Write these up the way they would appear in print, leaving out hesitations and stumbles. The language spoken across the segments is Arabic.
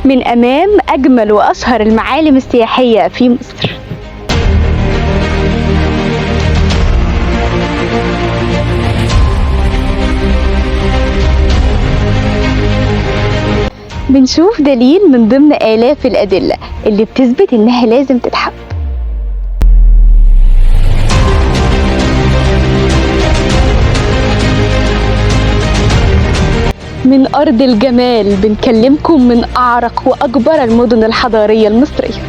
من أمام أجمل وأشهر المعالم السياحية في مصر. بنشوف دليل من ضمن آلاف الأدلة اللي بتثبت إنها لازم تتحب. من أرض الجمال بنكلمكم من أعرق وأكبر المدن الحضارية المصرية.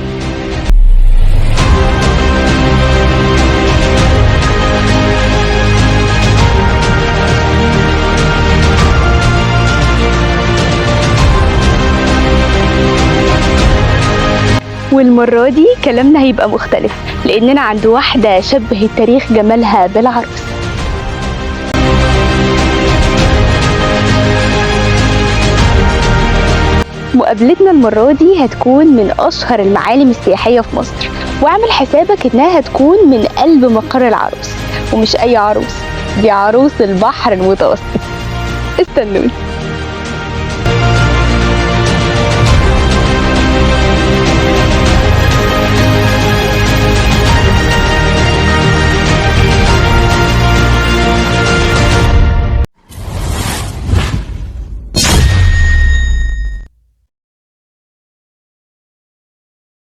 والمرة دي كلامنا هيبقى مختلف لأننا عند واحدة شبهت تاريخ جمالها بالعروس. مقابلتنا المرة دي هتكون من أشهر المعالم السياحية في مصر، واعمل حسابك إنها هتكون من قلب مقر العروس، ومش أي عروس، دي عروس البحر المتوسط. استنوني.